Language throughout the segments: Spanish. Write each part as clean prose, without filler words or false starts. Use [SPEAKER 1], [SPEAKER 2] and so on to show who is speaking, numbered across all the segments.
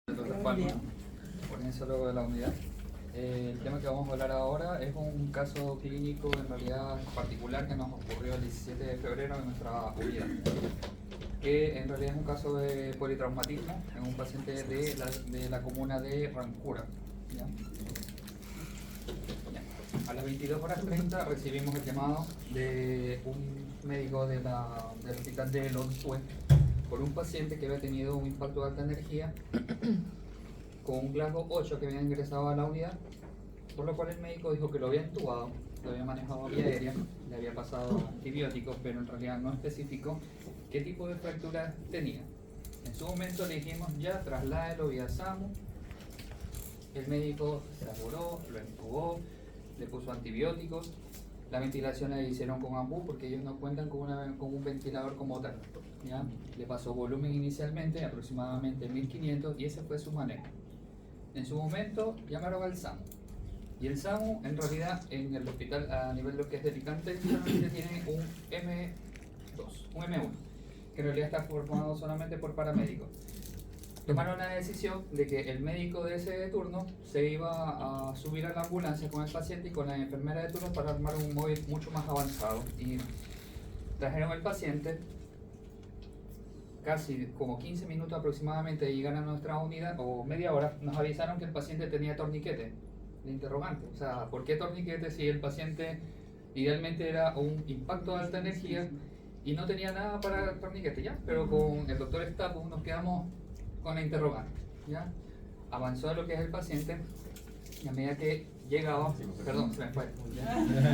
[SPEAKER 1] Por eso luego de la unidad. El tema que vamos a hablar ahora es un caso clínico en realidad particular que nos ocurrió el 17 de febrero en nuestra unidad, que en realidad es un caso de politraumatismo en un paciente de la comuna de Rancura. ¿Ya? A las 22:30 recibimos el llamado de un médico del hospital de Lontué por un paciente que había tenido un impacto de alta energía con un Glasgow 8 que había ingresado a la unidad, por lo cual el médico dijo que lo había intubado, lo había manejado vía aérea, le había pasado antibióticos, pero en realidad no especificó qué tipo de fractura tenía. En su momento le dijimos ya, trasládelo vía SAMU. El médico se apuró, lo intubó, le puso antibióticos. La ventilación la hicieron con AMBU porque ellos no cuentan con un ventilador como tal. ¿Ya? Le pasó volumen inicialmente, aproximadamente 1500, y ese fue su manejo. En su momento llamaron al SAMU. Y el SAMU, en realidad, en el hospital a nivel de lo que es de Alicante, solamente tiene un M2, un M1, que en realidad está formado solamente por paramédicos. Tomaron la decisión de que el médico de ese turno se iba a subir a la ambulancia con el paciente y con la enfermera de turno para armar un móvil mucho más avanzado. Y trajeron al paciente, casi como 15 minutos aproximadamente de llegar a nuestra unidad, o media hora, nos avisaron que el paciente tenía torniquete. De interrogante, o sea, ¿por qué torniquete si el paciente idealmente era un impacto de alta energía y no tenía nada para el torniquete? Ya, pero con el doctor Estapo nos quedamos con la interrogante. ¿Ya? Avanzó lo que es el paciente y a medida que llegaba, perdón, se me fue,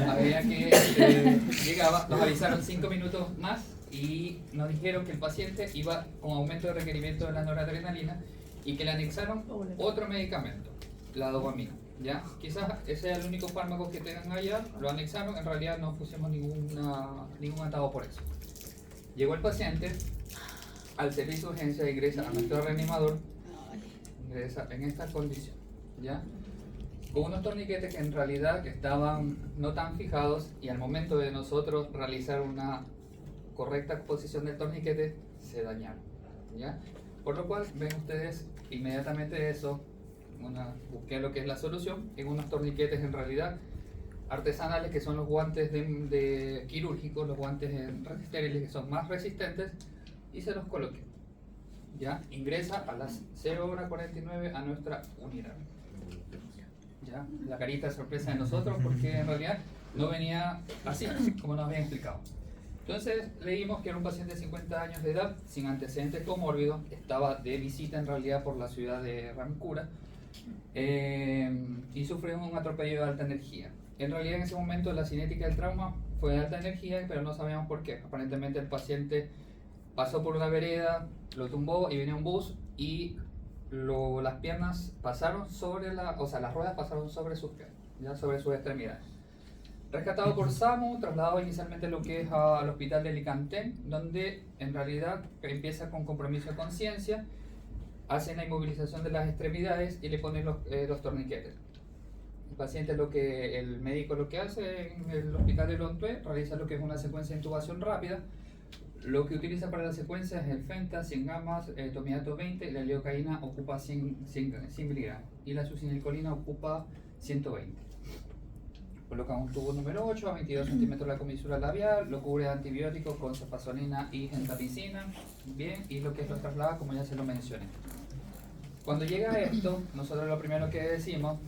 [SPEAKER 1] a medida que llegaba, nos avisaron 5 minutos más y nos dijeron que el paciente iba con aumento de requerimiento de la noradrenalina y que le anexaron otro medicamento, la dopamina. ¿Ya? Quizás ese sea el único fármaco que tengan allá, lo anexaron, en realidad no pusimos ningún atado por eso. Llegó el paciente al servicio de urgencia, ingresa a nuestro reanimador, ingresa en esta condición, ¿ya? Con unos torniquetes que en realidad estaban no tan fijados, y al momento de nosotros realizar una correcta posición del torniquete se dañaron, ¿ya? Por lo cual ven ustedes inmediatamente eso, busqué lo que es la solución en unos torniquetes en realidad artesanales, que son los guantes de quirúrgicos, los guantes estériles que son más resistentes, y se los coloqué. Ya ingresa a las 0:49 a nuestra unidad. Ya, la carita de sorpresa de nosotros porque en realidad no venía así como nos habían explicado. Entonces leímos que era un paciente de 50 años de edad, sin antecedentes comórbidos, estaba de visita en realidad por la ciudad de Rancura, y sufrió un atropello de alta energía. En realidad en ese momento la cinética del trauma fue de alta energía, pero no sabíamos por qué. Aparentemente el paciente pasó por una vereda, lo tumbó y venía un bus y las piernas pasaron sobre las ruedas pasaron sobre sus piernas, ya sobre sus extremidades. Rescatado por SAMU, trasladado inicialmente lo que es al hospital de Alicante, donde en realidad empieza con compromiso de conciencia, hacen la inmovilización de las extremidades y le ponen los torniquetes. El paciente, el médico lo que hace en el hospital de Lontué, realiza lo que es una secuencia de intubación rápida. Lo que utiliza para la secuencia es el Fenta 100 gamas, el tomidato 20, la lidocaína ocupa 100 miligramos y la succinilcolina ocupa 120. Coloca un tubo número 8 a 22 centímetros la comisura labial, lo cubre de antibióticos con cefazolina y gentamicina, bien, y lo que es lo traslada, como ya se lo mencioné. Cuando llega esto, nosotros lo primero que decimos,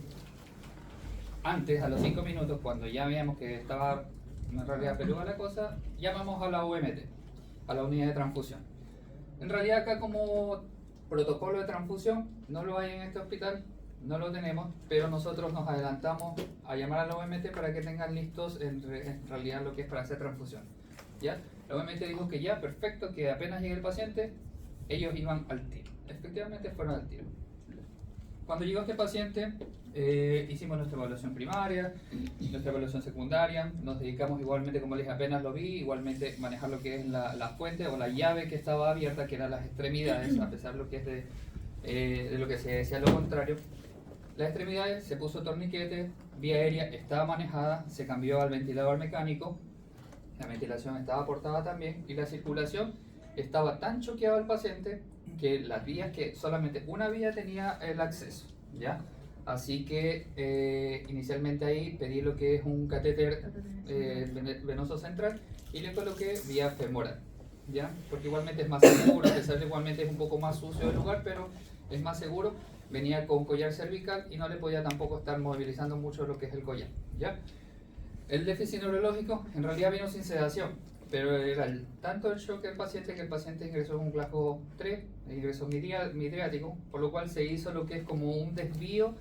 [SPEAKER 1] antes, a los 5 minutos, cuando ya veíamos que estaba en realidad peluda la cosa, llamamos a la UMT, a la unidad de transfusión. En realidad acá como protocolo de transfusión no lo hay en este hospital, no lo tenemos, pero nosotros nos adelantamos a llamar a la OMT para que tengan listos en realidad lo que es para hacer transfusión. ¿Ya? La OMT dijo que ya, perfecto, que apenas llegue el paciente, ellos iban al tiro. Efectivamente fueron al tiro. Cuando llegó este paciente, hicimos nuestra evaluación primaria, nuestra evaluación secundaria, nos dedicamos igualmente, como les dije, apenas lo vi, igualmente manejar lo que es la fuente o la llave que estaba abierta, que eran las extremidades, a pesar de lo que es de lo que se decía lo contrario. Las extremidades, se puso torniquete, vía aérea estaba manejada, se cambió al ventilador mecánico, la ventilación estaba aportada también y la circulación estaba tan choqueado el paciente que las vías, que solamente una vía tenía el acceso, ¿ya? Así que inicialmente ahí pedí lo que es un catéter venoso central y le coloqué vía femoral, ¿ya? Porque igualmente es más seguro, a pesar de igualmente es un poco más sucio el lugar, pero es más seguro. Venía con collar cervical y no le podía tampoco estar movilizando mucho lo que es el collar, ¿ya? El déficit neurológico en realidad vino sin sedación, pero era tanto el shock del paciente que el paciente ingresó en un clase 3, ingresó midriático, por lo cual se hizo lo que es como un desvío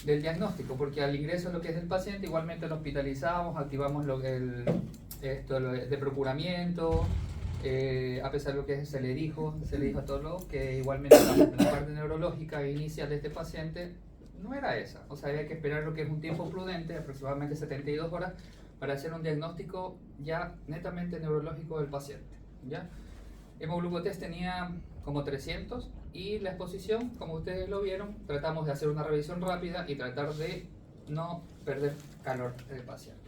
[SPEAKER 1] del diagnóstico, porque al ingreso lo que es del paciente igualmente lo hospitalizamos, activamos esto de procuramiento, a pesar de lo que se le dijo a todos los que igualmente la parte neurológica inicial de este paciente no era esa, o sea, había que esperar lo que es un tiempo prudente, aproximadamente 72 horas, para hacer un diagnóstico ya netamente neurológico del paciente, ¿ya? Hemoglucotest tenía como 300 y la exposición, como ustedes lo vieron, tratamos de hacer una revisión rápida y tratar de no perder calor del paciente.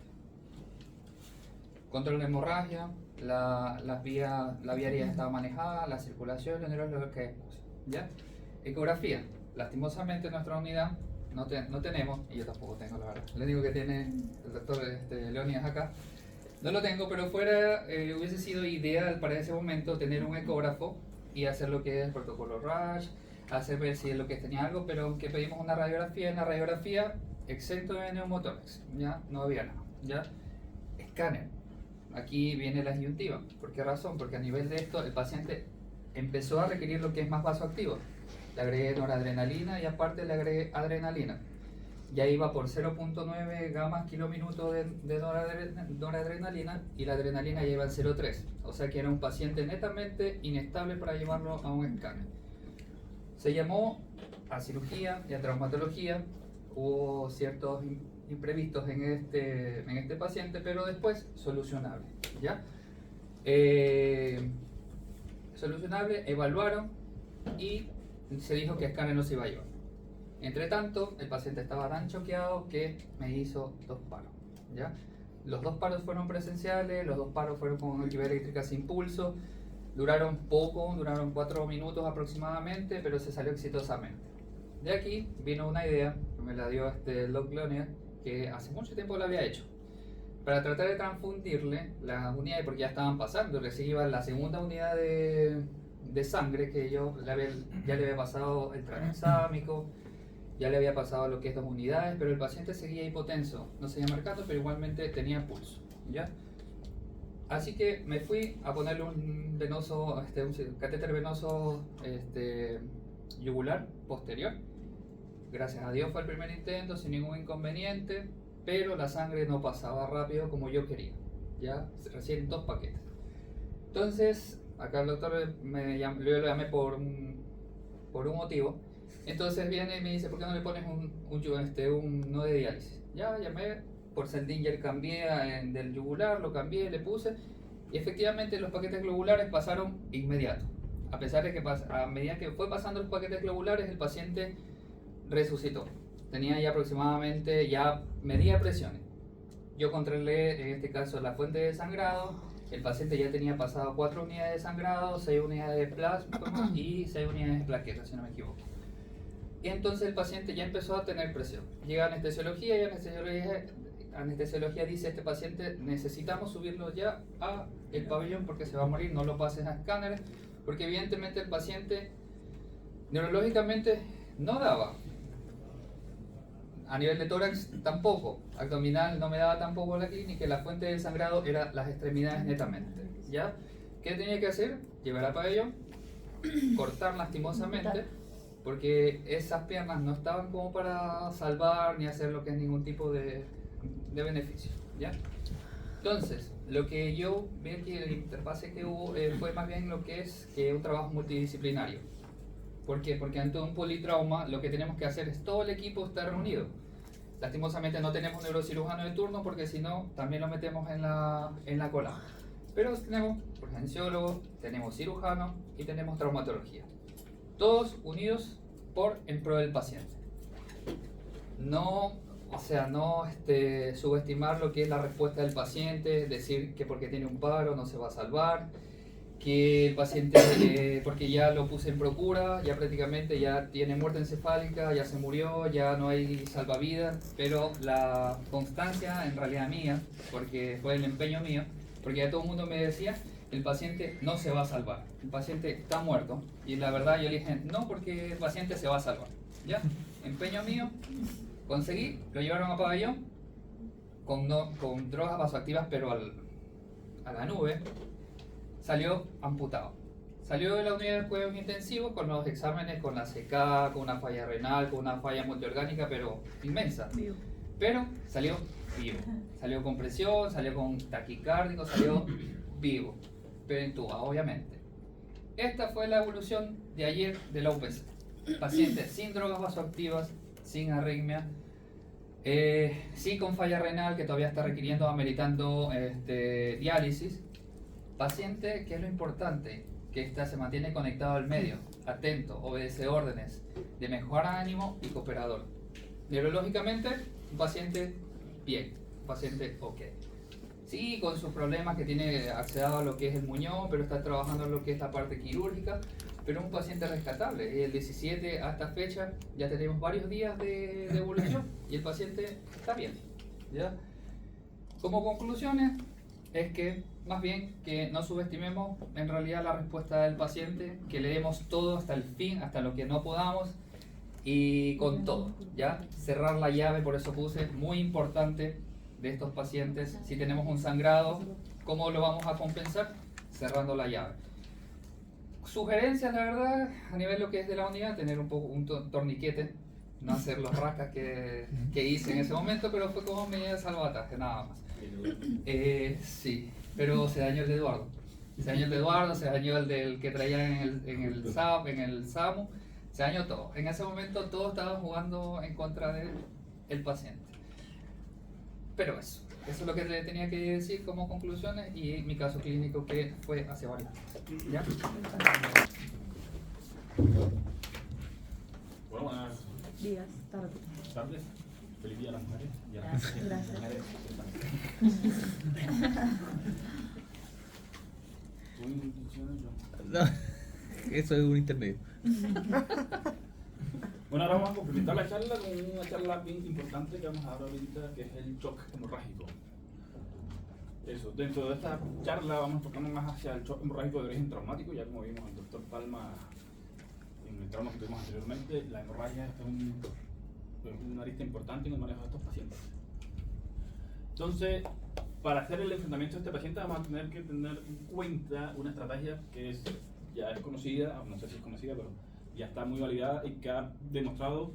[SPEAKER 1] Control de hemorragia, la vía aérea estaba manejada, la circulación, lo neurológico que expuse, ¿ya? Ecografía, lastimosamente en nuestra unidad no tenemos, y yo tampoco tengo la verdad, lo único que tiene el doctor Leonidas acá, no lo tengo, pero hubiese sido ideal para ese momento tener un ecógrafo y hacer lo que es el protocolo RASH, hacer ver si es lo que tenía algo, pero aunque pedimos una radiografía, en la radiografía exento de neumotórax, ya no había nada, ya. Escáner, aquí viene la disyuntiva, ¿por qué razón? Porque a nivel de esto el paciente empezó a requerir lo que es más vasoactivo, le agregué noradrenalina y aparte le agregué adrenalina. Ya iba por 0.9 gamas kilominuto de noradrenalina y la adrenalina ya iba en 0.3, o sea que era un paciente netamente inestable para llevarlo a un escáner. Se llamó a cirugía y a traumatología, hubo ciertos imprevistos en este paciente, pero después solucionable, ¿ya? Solucionable, evaluaron y se dijo que escáner no se iba a llevar. Entre tanto, el paciente estaba tan choqueado que me hizo 2 paros, ¿ya? Los 2 paros fueron presenciales, los 2 paros fueron con actividad eléctrica sin pulso, duraron poco, duraron 4 minutos aproximadamente, pero se salió exitosamente. De aquí vino una idea, que me la dio el Doc Leonidas, que hace mucho tiempo la había hecho, para tratar de transfundirle las unidades, porque ya estaban pasando, recién iba la segunda unidad de sangre, que yo ya le había pasado el tranexámico, ya le había pasado lo que es 2 unidades, pero el paciente seguía hipotenso, no seguía marcando, pero igualmente tenía pulso, ¿ya? Así que me fui a ponerle un catéter venoso yugular posterior. Gracias a Dios fue el primer intento, sin ningún inconveniente, pero la sangre no pasaba rápido como yo quería, ya recién 2 paquetes. Entonces, acá el doctor yo lo llamé por un motivo. Entonces viene y me dice, ¿por qué no le pones un no de diálisis? Ya llamé, por Sendinger cambié del yugular, lo cambié, le puse, y efectivamente los paquetes globulares pasaron inmediato. A pesar de que a medida que fue pasando los paquetes globulares, el paciente resucitó. Tenía ya aproximadamente, ya medía presiones. Yo controlé, en este caso, la fuente de sangrado. El paciente ya tenía pasado 4 unidades de sangrado, 6 unidades de plasma y 6 unidades de plaquetas, si no me equivoco. Y entonces el paciente ya empezó a tener presión. Llega a anestesiología y anestesiología dice, este paciente necesitamos subirlo ya a el pabellón porque se va a morir, no lo pases a escáneres, porque evidentemente el paciente neurológicamente no daba. A nivel de tórax tampoco, abdominal no me daba tampoco la clínica, la fuente del sangrado era las extremidades netamente, ¿ya? ¿Qué tenía que hacer? Llevar al pabellón, cortar lastimosamente, porque esas piernas no estaban como para salvar ni hacer lo que es ningún tipo de beneficio, ¿ya? Entonces, lo que yo vi aquí, el interfase que hubo fue más bien lo que es un trabajo multidisciplinario. ¿Por qué? Porque ante un politrauma lo que tenemos que hacer es todo el equipo estar reunido. Lastimosamente no tenemos neurocirujano de turno porque si no también lo metemos en la cola. Pero tenemos urgenciólogos, tenemos cirujanos y tenemos traumatología. Todos unidos en pro del paciente. No subestimar lo que es la respuesta del paciente, decir que porque tiene un paro no se va a salvar, que el paciente, porque ya lo puse en procura, ya prácticamente ya tiene muerte encefálica, ya se murió, ya no hay salvavidas, pero la constancia en realidad mía, porque fue el empeño mío, porque ya todo el mundo me decía, el paciente no se va a salvar, el paciente está muerto, y la verdad yo le dije, no, porque el paciente se va a salvar, ¿ya? Empeño mío, conseguí, lo llevaron a pabellón, con drogas vasoactivas, pero a la nube, salió amputado. Salió de la unidad de cuidados intensivos con los exámenes, con la CK, con una falla renal, con una falla multiorgánica, pero inmensa.
[SPEAKER 2] Vivo.
[SPEAKER 1] Pero salió vivo. Salió con presión, salió con taquicárdico, salió vivo. Pero intubado, obviamente. Esta fue la evolución de ayer de la UPC. Paciente sin drogas vasoactivas, sin arritmia, sí con falla renal que todavía está requiriendo, ameritando diálisis. Paciente, que es lo importante, que se mantiene conectado al medio, atento, obedece órdenes, de mejor ánimo y cooperador. Neurológicamente, un paciente bien, un paciente ok. Sí, con sus problemas que tiene accedido a lo que es el muñón, pero está trabajando en lo que es la parte quirúrgica, pero un paciente rescatable. El 17 a esta fecha ya tenemos varios días de evolución y el paciente está bien, ¿ya? Como conclusiones, es que más bien que no subestimemos en realidad la respuesta del paciente, que le demos todo hasta el fin, hasta lo que no podamos y con todo, ¿ya? Cerrar la llave, por eso puse, muy importante de estos pacientes, si tenemos un sangrado, ¿cómo lo vamos a compensar? Cerrando la llave. Sugerencias, la verdad, a nivel lo que es de la unidad, tener un poco un torniquete, no hacer los rascas que hice en ese momento, pero fue como medida de salvataje, nada más. Sí, pero se dañó el de Eduardo. Se dañó el de Eduardo, se dañó el del que traía en el SAMU, se dañó todo. En ese momento todos estaban jugando en contra del paciente. Pero eso es lo que le tenía que decir como conclusiones y mi caso clínico que fue hace varios años. ¿Ya?
[SPEAKER 3] Bueno, buenas
[SPEAKER 2] Días, tarde.
[SPEAKER 3] tardes. Feliz día a las mujeres. Y a las
[SPEAKER 2] Gracias. Gracias.
[SPEAKER 3] mujeres. ¿Tú intenciones yo?
[SPEAKER 4] No, eso es un intermedio.
[SPEAKER 3] Bueno, ahora vamos a complementar la charla con una charla bien importante que vamos a hablar ahorita, que es el shock hemorrágico. Eso, dentro de esta charla vamos a enfocarnos más hacia el shock hemorrágico de origen traumático, ya como vimos el doctor Palma en el trauma que tuvimos anteriormente, la hemorragia es una arista importante en el manejo de estos pacientes. Entonces, para hacer el enfrentamiento de este paciente vamos a tener que tener en cuenta una estrategia que ya es conocida, no sé si es conocida, pero ya está muy validada y que ha demostrado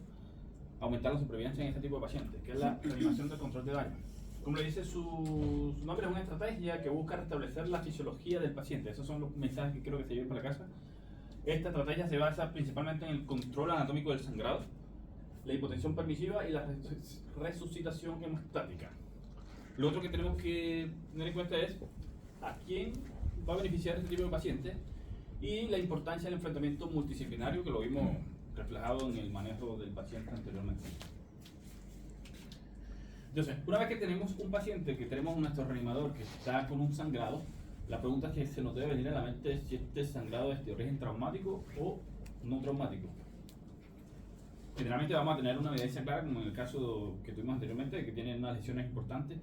[SPEAKER 3] aumentar la supervivencia en este tipo de pacientes, que es la reanimación del control de daño. Como le dice su nombre, es una estrategia que busca restablecer la fisiología del paciente. Esos son los mensajes que creo que se lleven para casa. Esta estrategia se basa principalmente en el control anatómico del sangrado, la hipotensión permisiva y la resucitación hemostática. Lo otro que tenemos que tener en cuenta es a quién va a beneficiar este tipo de paciente y la importancia del enfrentamiento multidisciplinario, que lo vimos reflejado en el manejo del paciente anteriormente. Entonces, una vez que tenemos un paciente, que tenemos nuestro reanimador que está con un sangrado, la pregunta que se nos debe venir a la mente es si este sangrado es de origen traumático o no traumático. Generalmente vamos a tener una evidencia clara, como en el caso que tuvimos anteriormente, de que tiene unas lesiones importantes,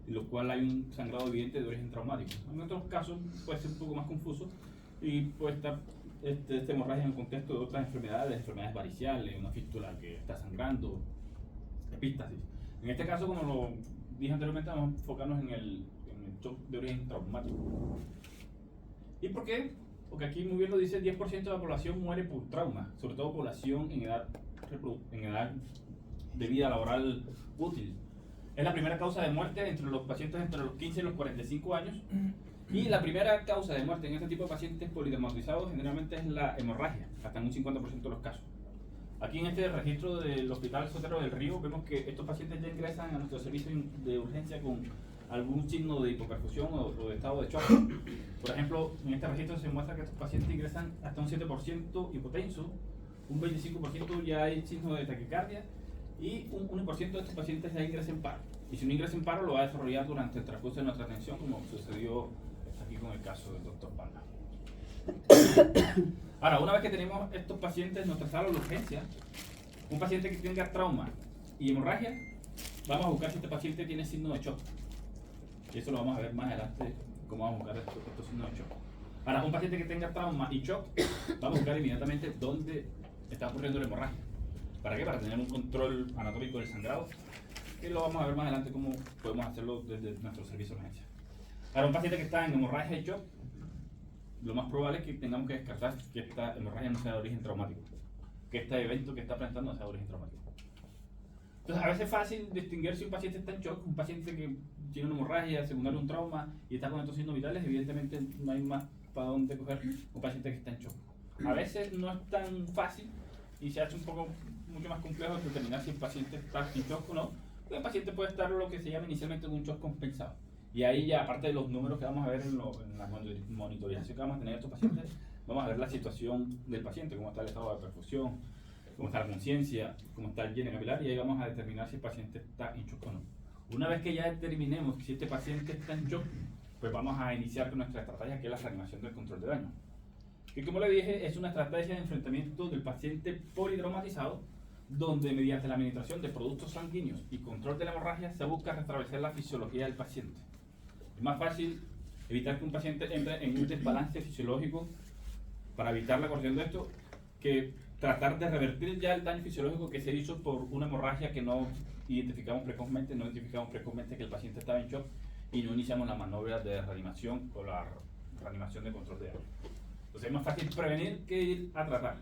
[SPEAKER 3] en lo cual hay un sangrado evidente de origen traumático. En otros casos puede ser un poco más confuso y puede estar esta hemorragia en el contexto de otras enfermedades variciales, una fístula que está sangrando, epístasis. En este caso, como lo dije anteriormente, vamos a enfocarnos en el shock de origen traumático. ¿Y por qué? Porque aquí muy bien lo dice, 10% de la población muere por trauma, sobre todo población en edad de vida laboral útil. Es la primera causa de muerte entre los pacientes entre los 15 y los 45 años. Y la primera causa de muerte en este tipo de pacientes politraumatizados generalmente es la hemorragia, hasta en un 50% de los casos. Aquí en este registro del Hospital Sotero del Río vemos que estos pacientes ya ingresan a nuestro servicio de urgencia con algún signo de hipoperfusión o de estado de shock. Por ejemplo, en este registro se muestra que estos pacientes ingresan hasta un 7% hipotenso, un 25% ya hay signos de taquicardia y un 1% de estos pacientes ya ingresa en paro. Y si no ingresa en paro lo va a desarrollar durante el transcurso de nuestra atención, como sucedió aquí con el caso del doctor Palma. Ahora, una vez que tenemos estos pacientes en nuestra sala de urgencia, un paciente que tenga trauma y hemorragia, vamos a buscar si este paciente tiene signo de shock. Y eso lo vamos a ver más adelante, cómo vamos a buscar estos signos de shock. Ahora, un paciente que tenga trauma y shock, vamos a buscar inmediatamente dónde está ocurriendo la hemorragia. ¿Para qué? Para tener un control anatómico del sangrado, que lo vamos a ver más adelante cómo podemos hacerlo desde nuestro servicio de urgencia. Ahora, un paciente que está en hemorragia y shock, lo más probable es que tengamos que descartar que esta hemorragia no sea de origen traumático, que este evento que está presentando no sea de origen traumático. Entonces, a veces es fácil distinguir si un paciente está en shock, un paciente que tiene una hemorragia secundaria a un trauma y está con estos signos vitales, evidentemente no hay más para dónde coger un paciente que está en shock. A veces no es tan fácil y se hace mucho más complejo determinar si el paciente está en shock o no, porque el paciente puede estar lo que se llama inicialmente en un shock compensado. Y ahí ya, aparte de los números que vamos a ver en la monitorización que vamos a tener de estos pacientes, vamos a ver la situación del paciente, cómo está el estado de perfusión, cómo está la conciencia, cómo está el lleno capilar, y ahí vamos a determinar si el paciente está en shock o no. Una vez que ya determinemos si este paciente está en shock, pues vamos a iniciar con nuestra estrategia, que es la reanimación del control de daño. Que, como le dije, es una estrategia de enfrentamiento del paciente politraumatizado, donde mediante la administración de productos sanguíneos y control de la hemorragia se busca restablecer la fisiología del paciente. Es más fácil evitar que un paciente entre en un desbalance fisiológico para evitar la corrección de esto, que tratar de revertir ya el daño fisiológico que se hizo por una hemorragia que no identificamos precozmente que el paciente estaba en shock y no iniciamos la maniobra de reanimación o la reanimación de control de daño. Entonces es más fácil prevenir que ir a tratar.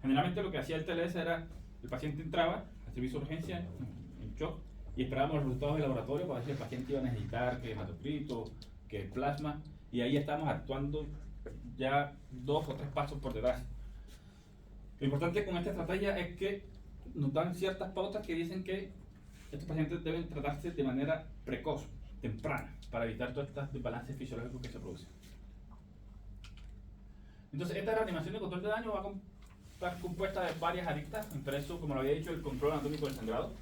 [SPEAKER 3] Generalmente lo que hacía el TLS era, el paciente entraba al servicio de urgencia en shock y esperábamos los resultados del laboratorio para ver si el paciente iba a necesitar que hematocrito, que plasma, y ahí estamos actuando ya 2 o 3 pasos por detrás. Lo importante con esta estrategia es que nos dan ciertas pautas que dicen que estos pacientes deben tratarse de manera precoz, temprana, para evitar todos estos desbalances fisiológicos que se producen. Entonces, esta reanimación de control de daño va a estar compuesta de varias aristas, entre eso, como lo había dicho, el control anatómico del sangrado,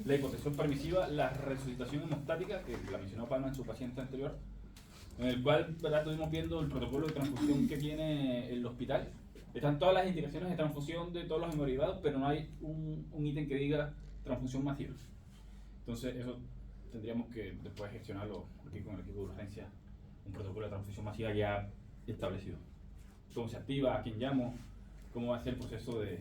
[SPEAKER 3] la hipotensión permisiva, la resucitación hemostática, que la mencionó Palma en su paciente anterior, en el cual, ¿verdad?, estuvimos viendo el protocolo de transfusión que tiene el hospital. Están todas las indicaciones de transfusión de todos los hemoderivados, pero no hay un ítem que diga transfusión masiva. Entonces, eso tendríamos que después gestionarlo aquí con el equipo de urgencia, un protocolo de transfusión masiva ya establecido. Cómo se activa, a quién llamo, cómo va a ser el proceso de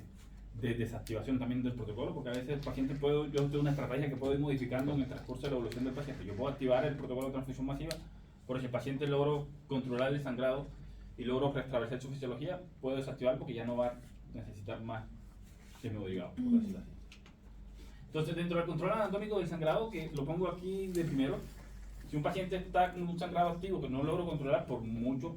[SPEAKER 3] desactivación también del protocolo, porque a veces el paciente yo tengo una estrategia que puedo ir modificando en el transcurso de la evolución del paciente. Yo puedo activar el protocolo de transfusión masiva, por si el paciente logro controlar el sangrado y logro restablecer su fisiología, puedo desactivar porque ya no va a necesitar más hemoderivados, por decirlo así. Entonces, dentro del control anatómico del sangrado, que lo pongo aquí de primero, si un paciente está con un sangrado activo que no logro controlar por muchos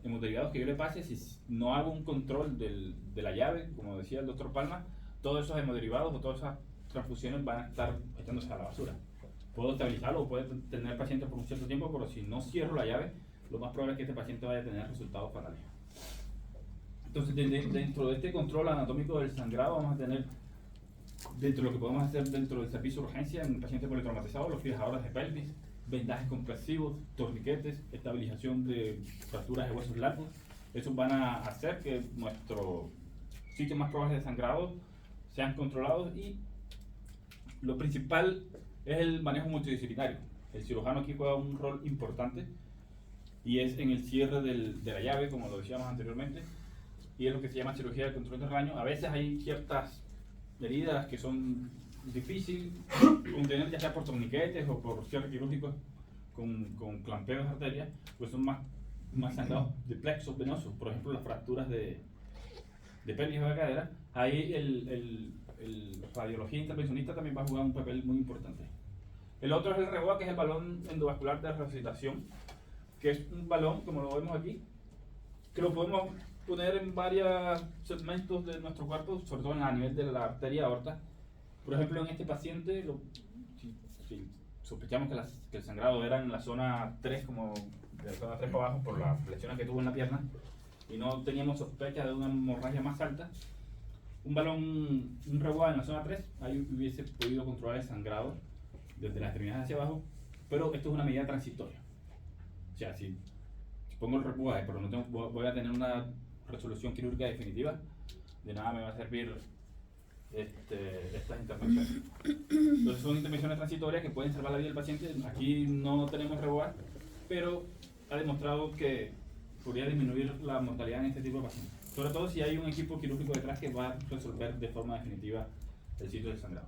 [SPEAKER 3] hemoderivados que yo le pase, si no hago un control de la llave, como decía el doctor Palma, todos esos hemoderivados o todas esas transfusiones van a estar echándose a la basura. Puedo estabilizarlo o puede tener el paciente por un cierto tiempo, pero si no cierro la llave, lo más probable es que este paciente vaya a tener resultados fatales. Entonces, dentro de este control anatómico del sangrado, vamos a tener, dentro de lo que podemos hacer dentro del servicio de urgencia en el paciente politraumatizado, los fijadores de pelvis, vendajes compresivos, torniquetes, estabilización de fracturas de huesos largos. Esos van a hacer que nuestros sitios más probables de sangrado sean controlados, y lo principal es el manejo multidisciplinario. El cirujano aquí juega un rol importante y es en el cierre de la llave, como lo decíamos anteriormente, y es lo que se llama cirugía de control de daño. A veces hay ciertas heridas que son difíciles contener, ya sea por torniquetes o por cierre quirúrgicos con clampeos de arterias, pues son más sangrados de plexos venosos. Por ejemplo, las fracturas de pelvis o de cadera, ahí el radiología intervencionista también va a jugar un papel muy importante. El otro es el REBOA, que es el balón endovascular de resucitación, que es un balón, como lo vemos aquí, que lo podemos poner en varios segmentos de nuestro cuerpo, sobre todo a nivel de la arteria aorta. Por ejemplo, en este paciente, si sospechamos que el sangrado era en la zona 3, como de la zona 3 para abajo, por las lesiones que tuvo en la pierna, y no teníamos sospecha de una hemorragia más alta, un REBOA en la zona 3, ahí hubiese podido controlar el sangrado desde las extremidades hacia abajo, pero esto es una medida transitoria. O sea, si pongo el repuaje, pero no tengo, voy a tener una resolución quirúrgica definitiva, de nada me va a servir estas intervenciones. Entonces son intervenciones transitorias que pueden salvar la vida del paciente. Aquí no tenemos reboar, pero ha demostrado que podría disminuir la mortalidad en este tipo de pacientes. Sobre todo si hay un equipo quirúrgico detrás que va a resolver de forma definitiva el sitio del sangrado.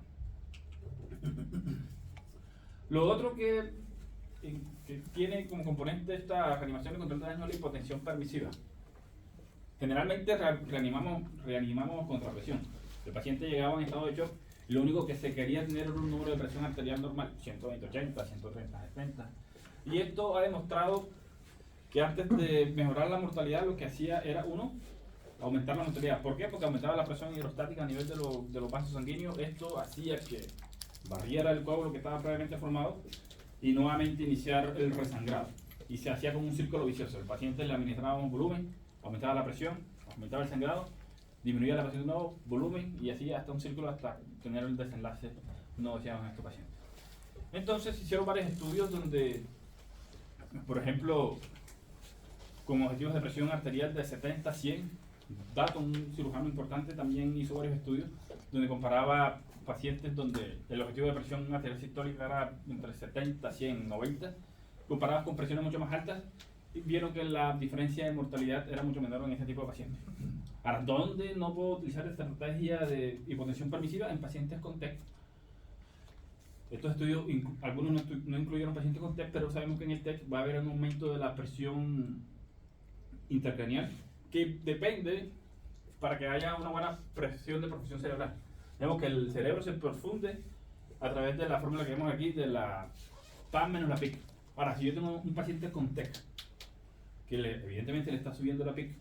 [SPEAKER 3] Lo otro que tiene como componente esta reanimación de control de daño es la hipotensión permisiva. Generalmente reanimamos contra presión. El paciente llegaba en estado de shock y lo único que se quería tener era un número de presión arterial normal, 120/80, 130/70. Y esto ha demostrado que antes de mejorar la mortalidad lo que hacía era, uno, aumentar la mortalidad. ¿Por qué? Porque aumentaba la presión hidrostática a nivel de los vasos sanguíneos. Esto hacía que barriera el coágulo que estaba previamente formado y nuevamente iniciar el resangrado. Y se hacía como un círculo vicioso. El paciente le administraba un volumen, aumentaba la presión, aumentaba el sangrado, disminuía la presión de nuevo, volumen, y así hasta un círculo hasta tener el desenlace no deseado en estos pacientes. Entonces hicieron varios estudios donde, por ejemplo, con objetivos de presión arterial de 70-100, Dato, un cirujano importante, también hizo varios estudios donde comparaba pacientes donde el objetivo de presión arterial sistólica era entre 70, 100, 90, comparados con presiones mucho más altas, y vieron que la diferencia de mortalidad era mucho menor en este tipo de pacientes. Ahora, ¿dónde no puedo utilizar esta estrategia de hipotensión permisiva? En pacientes con TEC. Estos estudios, algunos no incluyeron pacientes con TEC, pero sabemos que en el TEC va a haber un aumento de la presión intracraneal, que depende para que haya una buena presión de perfusión cerebral. Vemos que el cerebro se perfunde a través de la fórmula que vemos aquí, de la PAN menos la PIC. Ahora, si yo tengo un paciente con TEC, que evidentemente le está subiendo la PIC,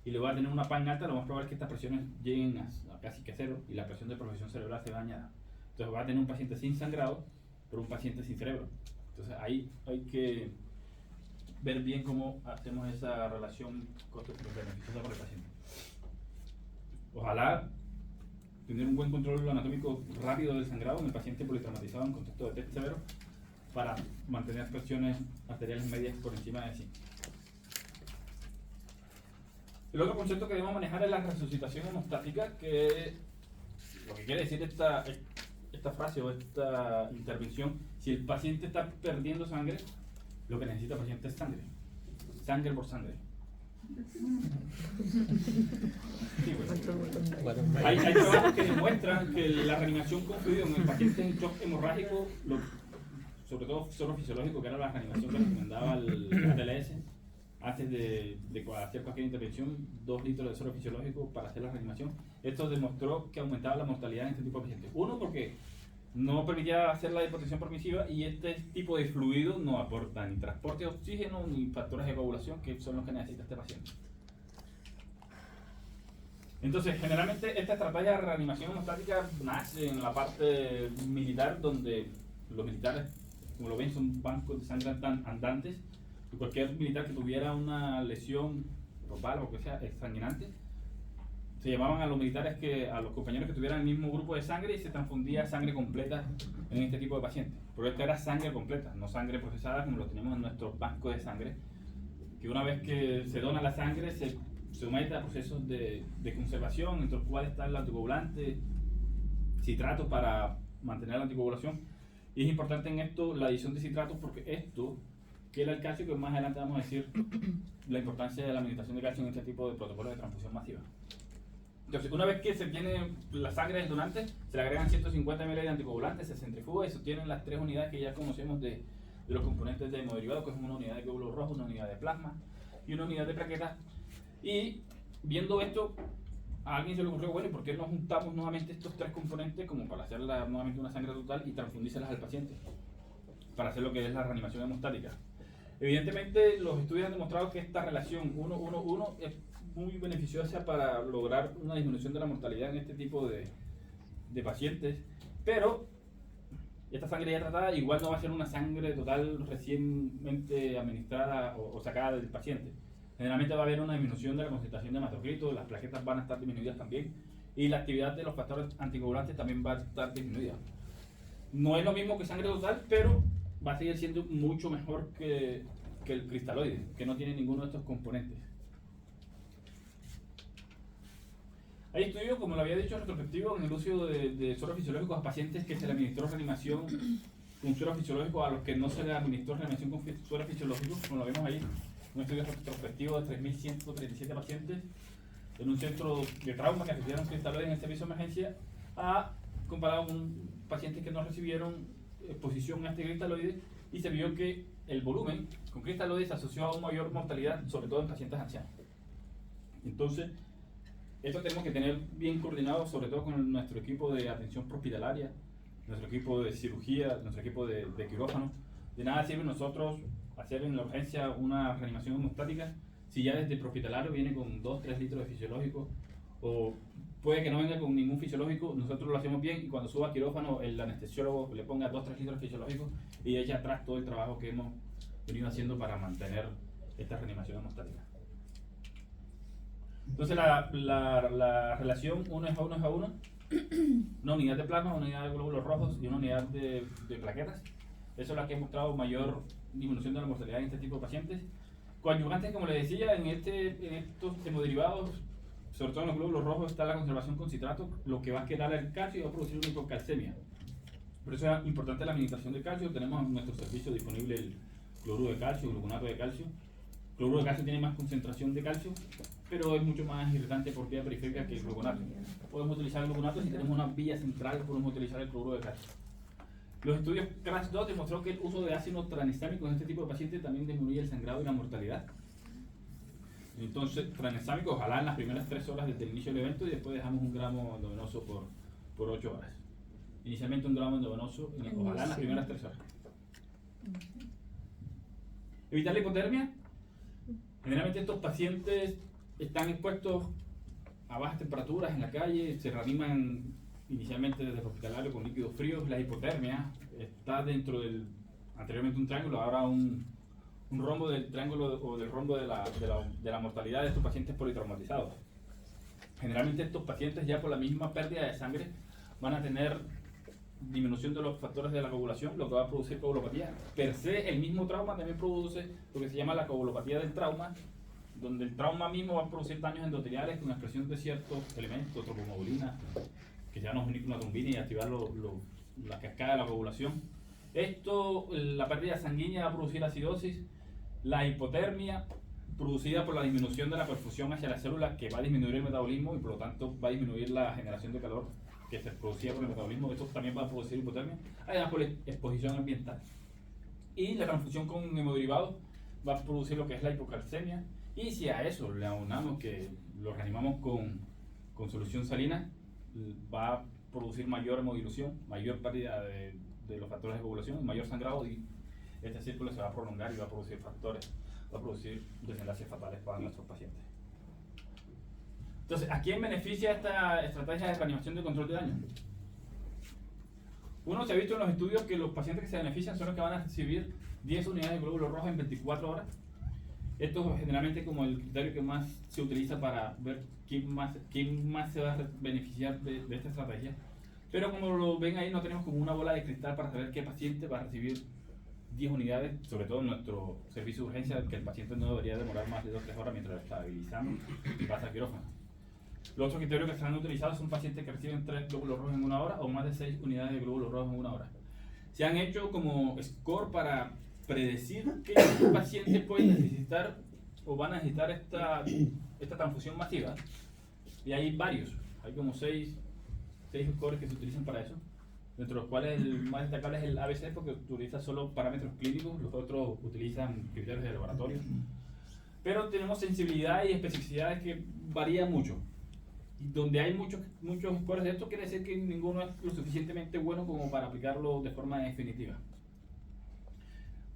[SPEAKER 3] y le va a tener una PAN alta, lo más probable es que estas presiones lleguen a casi que cero, y la presión de perfusión cerebral se va dañada. Entonces va a tener un paciente sin sangrado, pero un paciente sin cerebro. Entonces ahí hay que ver bien cómo hacemos esa relación costo-beneficiosa para el paciente. Ojalá tener un buen control anatómico rápido del sangrado en el paciente politraumatizado en contexto de TEC severo para mantener presiones arteriales medias por encima de 100. El otro concepto que debemos manejar es la resucitación hemostática, que lo que quiere decir esta frase o esta intervención: si el paciente está perdiendo sangre, lo que necesita el paciente es sangre. Sangre por sangre. Sí, bueno. Hay trabajos que demuestran que la reanimación con fluido en el paciente en shock hemorrágico, sobre todo solo fisiológico, que era la reanimación que recomendaba el ATLS, antes de hacer cualquier intervención, 2 litros de suero fisiológico para hacer la reanimación. Esto demostró que aumentaba la mortalidad en este tipo de pacientes. Uno, porque no permitía hacer la hipotensión permisiva, y este tipo de fluido no aporta ni transporte de oxígeno ni factores de coagulación, que son los que necesita este paciente. Entonces, generalmente esta estrategia de reanimación hemostática nace en la parte militar, donde los militares, como lo ven, son bancos de sangre andantes, y cualquier militar que tuviera una lesión ropal o lo que sea exsanguinante, se llamaban a los militares, a los compañeros que tuvieran el mismo grupo de sangre, y se transfundía sangre completa en este tipo de pacientes. Pero esta era sangre completa, no sangre procesada como lo tenemos en nuestros bancos de sangre, que una vez que se dona la sangre se somete a procesos de conservación, entre los cuales está el anticoagulante, citratos para mantener la anticoagulación. Y es importante en esto la adición de citratos, porque esto, que era el calcio, que más adelante vamos a decir la importancia de la administración de calcio en este tipo de protocolos de transfusión masiva. Entonces, una vez que se tiene la sangre del donante, se le agregan 150 ml de anticoagulante, se centrifuga y se obtienen las 3 unidades que ya conocemos de los componentes de hemoderivados, que es una unidad de glóbulos rojos, una unidad de plasma y una unidad de plaquetas. Y viendo esto, a alguien se le ocurrió, bueno, ¿por qué no juntamos nuevamente estos 3 componentes como para hacer nuevamente una sangre total y transfundírselas al paciente para hacer lo que es la reanimación hemostática? Evidentemente, los estudios han demostrado que esta relación 1-1-1 es muy beneficiosa para lograr una disminución de la mortalidad en este tipo de pacientes, pero esta sangre ya tratada igual no va a ser una sangre total recientemente administrada o sacada del paciente. Generalmente va a haber una disminución de la concentración de hematocrito, las plaquetas van a estar disminuidas también, y la actividad de los factores anticoagulantes también va a estar disminuida. No es lo mismo que sangre total, pero va a seguir siendo mucho mejor que que el cristaloide, que no tiene ninguno de estos componentes. Hay estudios, como lo había dicho, retrospectivos en el uso de sueros fisiológicos a pacientes que se le administró reanimación con suero fisiológico a los que no se le administró reanimación con suero fisiológico, como lo vemos ahí. Un estudio retrospectivo de 3.137 pacientes en un centro de trauma que recibieron cristaloides en el servicio de emergencia, comparado con pacientes que no recibieron exposición a este cristaloide, y se vio que el volumen con cristaloides se asoció a una mayor mortalidad, sobre todo en pacientes ancianos. Entonces, esto tenemos que tener bien coordinado, sobre todo con nuestro equipo de atención prehospitalaria, nuestro equipo de cirugía, nuestro equipo de quirófano. De nada sirve nosotros hacer en la urgencia una reanimación hemostática si ya desde el prehospitalario viene con 2-3 litros de fisiológico, o puede que no venga con ningún fisiológico. Nosotros lo hacemos bien y cuando suba a quirófano el anestesiólogo le ponga 2-3 litros de fisiológico y echa atrás todo el trabajo que hemos venido haciendo para mantener esta reanimación hemostática. Entonces la relación 1 es a 1 es a 1, una unidad de plasma, una unidad de glóbulos rojos y una unidad de plaquetas. Eso es la que ha mostrado mayor disminución de la mortalidad en este tipo de pacientes. Coadyuvantes, como les decía, en estos hemoderivados, sobre todo en los glóbulos rojos, está la conservación con citrato, lo que va a quedar el calcio y va a producir una hipocalcemia. Por eso es importante la administración de calcio. Tenemos en nuestro servicio disponible el cloruro de calcio, el gluconato de calcio. El cloruro de calcio tiene más concentración de calcio, pero es mucho más irritante por vía periférica que el gluconato. Podemos utilizar el gluconato si tenemos una vía central, podemos utilizar el cloruro de calcio. Los estudios CRASH-2 demostró que el uso de ácido tranexámico en este tipo de pacientes también disminuye el sangrado y la mortalidad. Entonces, tranexámico, ojalá en las primeras 3 horas desde el inicio del evento, y después dejamos 1 gramo endovenoso por 8 horas. Inicialmente 1 gramo endovenoso, ojalá en las primeras 3 horas. Evitar la hipotermia. Generalmente estos pacientes están expuestos a bajas temperaturas en la calle, se reaniman inicialmente desde el hospitalario con líquidos fríos. La hipotermia está dentro del, anteriormente un triángulo, ahora un rombo del triángulo o del rombo de la mortalidad de estos pacientes politraumatizados. Generalmente estos pacientes ya por la misma pérdida de sangre van a tener disminución de los factores de la coagulación, lo que va a producir coagulopatía. Per se, el mismo trauma también produce lo que se llama la coagulopatía del trauma, donde el trauma mismo va a producir daños endoteliales con expresión de ciertos elementos, tropomodulina, que se llama una trombina, y activar la cascada de la coagulación. Esto, la pérdida sanguínea va a producir acidosis, la hipotermia producida por la disminución de la perfusión hacia las células, que va a disminuir el metabolismo y por lo tanto va a disminuir la generación de calor que se producía por el metabolismo. Esto también va a producir hipotermia, además por la exposición ambiental. Y la transfusión con hemoderivados va a producir lo que es la hipocalcemia, y si a eso le aunamos que lo reanimamos con solución salina, va a producir mayor hemodilución, mayor pérdida de los factores de coagulación, mayor sangrado, y este círculo se va a prolongar y va a producir factores, va a producir desenlaces fatales para nuestros pacientes. Entonces, ¿a quién beneficia esta estrategia de reanimación de control de daño? Uno, se ha visto en los estudios que los pacientes que se benefician son los que van a recibir 10 unidades de glóbulos rojos en 24 horas. Esto es generalmente como el criterio que más se utiliza para ver quién más se va a beneficiar de esta estrategia. Pero como lo ven ahí, no tenemos como una bola de cristal para saber qué paciente va a recibir 10 unidades, sobre todo en nuestro servicio de urgencia, que el paciente no debería demorar más de 2-3 horas mientras lo estabilizamos y pasa al quirófano. Los otros criterios que se han utilizado son pacientes que reciben 3 glóbulos rojos en 1 hora o más de 6 unidades de glóbulos rojos en 1 hora. Se han hecho como score para predecir qué pacientes pueden necesitar o van a necesitar esta transfusión masiva, y hay varios, hay como 6 scores que se utilizan para eso, entre los cuales el más destacable es el ABC, porque utiliza solo parámetros clínicos, los otros utilizan criterios de laboratorio, pero tenemos sensibilidad y especificidades que varían mucho, y donde hay muchos scores de esto quiere decir que ninguno es lo suficientemente bueno como para aplicarlo de forma definitiva.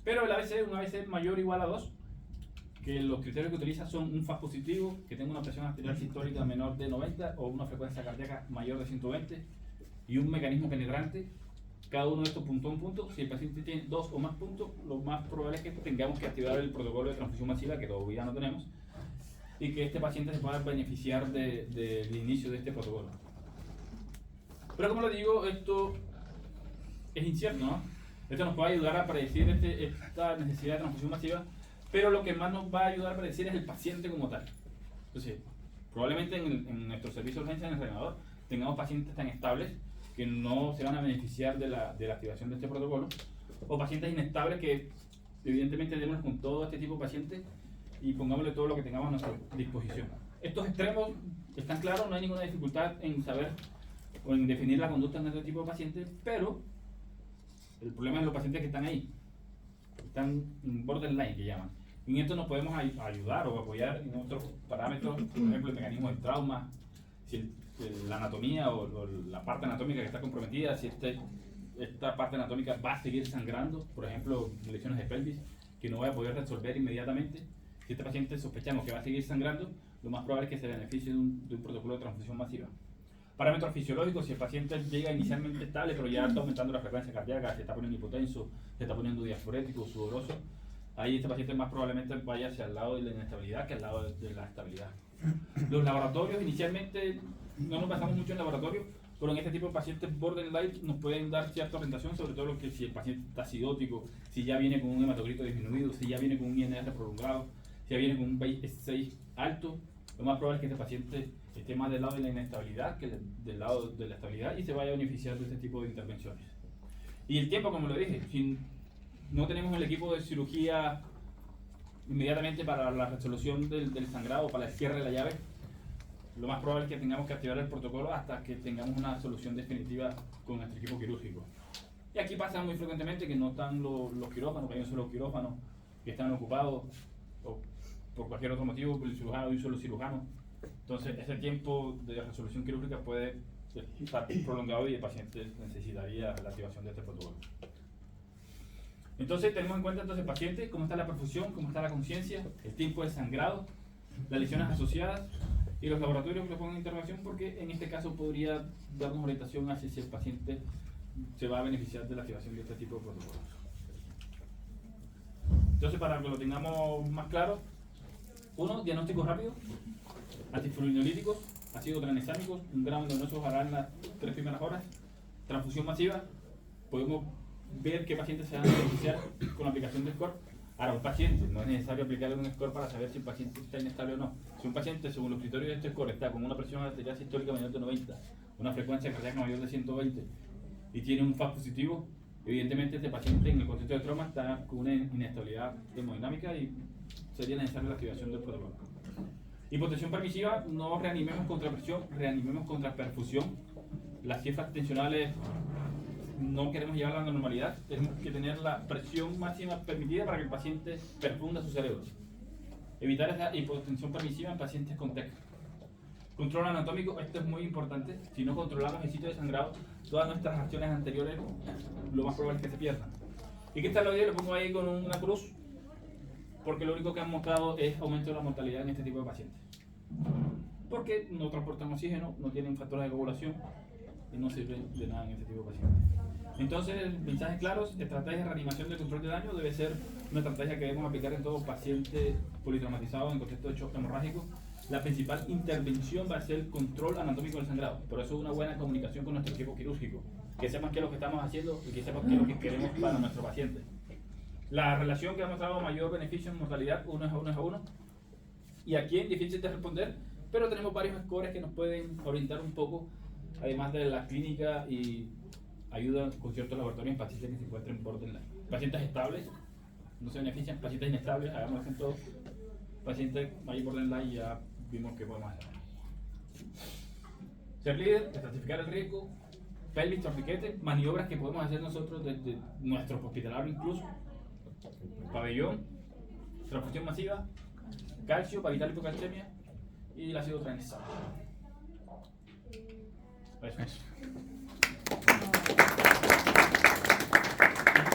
[SPEAKER 3] Pero el ABC, un ABC mayor o igual a 2, que los criterios que utiliza son un FAS positivo, que tenga una presión arterial sistólica menor de 90 o una frecuencia cardíaca mayor de 120 y un mecanismo penetrante. Cada uno de estos puntos un punto. Si el paciente tiene 2 o más puntos, lo más probable es que tengamos que activar el protocolo de transfusión masiva, que todavía no tenemos, y que este paciente se pueda beneficiar del inicio de este protocolo. Pero como les digo, esto es incierto, ¿no? Esto nos puede ayudar a predecir esta necesidad de transfusión masiva, pero lo que más nos va a ayudar a predecir es el paciente como tal. Entonces, probablemente en nuestro servicio de urgencia en el reanimador tengamos pacientes tan estables que no se van a beneficiar de la activación de este protocolo, o pacientes inestables que evidentemente debemos con todo este tipo de pacientes y pongámosle todo lo que tengamos a nuestra disposición. Estos extremos están claros, no hay ninguna dificultad en saber o en definir la conducta de este tipo de pacientes, pero el problema es los pacientes que están ahí, están en borderline, que llaman. En esto nos podemos ayudar o apoyar en otros parámetros, por ejemplo el mecanismo del trauma, si la anatomía o la parte anatómica que está comprometida, si esta parte anatómica va a seguir sangrando, por ejemplo lesiones de pelvis que no voy a poder resolver inmediatamente. Si este paciente sospechamos que va a seguir sangrando, lo más probable es que se beneficie de un protocolo de transfusión masiva. Parámetros fisiológicos: si el paciente llega inicialmente estable, pero ya está aumentando la frecuencia cardíaca, se está poniendo hipotenso, se está poniendo diaforético, sudoroso, ahí este paciente más probablemente vaya hacia el lado de la inestabilidad que al lado de la estabilidad. Los laboratorios, inicialmente no nos basamos mucho en laboratorio, pero en este tipo de pacientes borderline nos pueden dar cierta orientación, sobre todo lo que si el paciente está acidótico, si ya viene con un hematocrito disminuido, si ya viene con un INR prolongado, si ya viene con un BACE6 alto. Lo más probable es que este paciente esté más del lado de la inestabilidad que del lado de la estabilidad y se vaya a beneficiar de este tipo de intervenciones. Y el tiempo, como lo dije, si no tenemos el equipo de cirugía inmediatamente para la resolución del sangrado, para el cierre de la llave, lo más probable es que tengamos que activar el protocolo hasta que tengamos una solución definitiva con nuestro equipo quirúrgico. Y aquí pasa muy frecuentemente que no están los quirófanos, que hay un solo quirófano, que están ocupados o por cualquier otro motivo, el cirujano y un solo cirujano. Entonces ese tiempo de resolución quirúrgica puede estar prolongado y el paciente necesitaría la activación de este protocolo. Entonces tenemos en cuenta entonces el paciente, cómo está la perfusión, cómo está la conciencia, el tiempo de sangrado, las lesiones asociadas y los laboratorios que lo pongan en intervención, porque en este caso podría darnos orientación hacia si el paciente se va a beneficiar de la activación de este tipo de protocolos. Entonces, para que lo tengamos más claro: 1. Diagnóstico rápido, antifibrinolíticos, ácidos tranexámicos, 1 gramo endovenoso ojalá en las 3 primeras horas. Transfusión masiva, podemos ver qué pacientes se van a beneficiar con la aplicación de SCORE. Ahora, un paciente, no es necesario aplicarle un SCORE para saber si el paciente está inestable o no. Si un paciente, según los criterios de este SCORE, está con una presión arterial sistólica mayor de 90, una frecuencia cardíaca mayor de 120 y tiene un FAS positivo, evidentemente este paciente en el contexto de trauma está con una inestabilidad hemodinámica y sería necesaria la activación del protocolo. Hipotensión permisiva: no reanimemos contra presión, reanimemos contra perfusión. Las cifras tensionales no queremos llevarlas a la normalidad, tenemos que tener la presión máxima permitida para que el paciente perfunda su cerebro. Evitar esa hipotensión permisiva en pacientes con TEC. Control anatómico: esto es muy importante. Si no controlamos el sitio de sangrado, todas nuestras acciones anteriores lo más probable es que se pierdan. ¿Y qué tal lo digo? Lo pongo ahí con una cruz, porque lo único que han mostrado es aumento de la mortalidad en este tipo de pacientes. Porque no transportan oxígeno, no tienen factores de coagulación y no sirven de nada en este tipo de pacientes. Entonces, mensajes claros: estrategia de reanimación de control de daño debe ser una estrategia que debemos aplicar en todo paciente politraumatizado en contexto de shock hemorrágico. La principal intervención va a ser el control anatómico del sangrado. Por eso una buena comunicación con nuestro equipo quirúrgico, que sepan qué es lo que estamos haciendo y que sepan qué es lo que queremos para nuestro paciente. La relación que ha mostrado mayor beneficio en mortalidad, 1 es a 1 es a 1. Y aquí es difícil de responder, pero tenemos varios scores que nos pueden orientar un poco, además de la clínica, y ayudan con ciertos laboratorios en pacientes que se encuentren borderline. Pacientes estables no se benefician, pacientes inestables, hagamos en todo. Pacientes mayor borderline ya vimos que podemos hacer. Ser líder, estratificar el riesgo, pelvis, torniquete, maniobras que podemos hacer nosotros desde nuestro hospitalario incluso, pabellón, transfusión masiva, calcio para evitar hipocalcemia y el ácido tranexámico. Eso.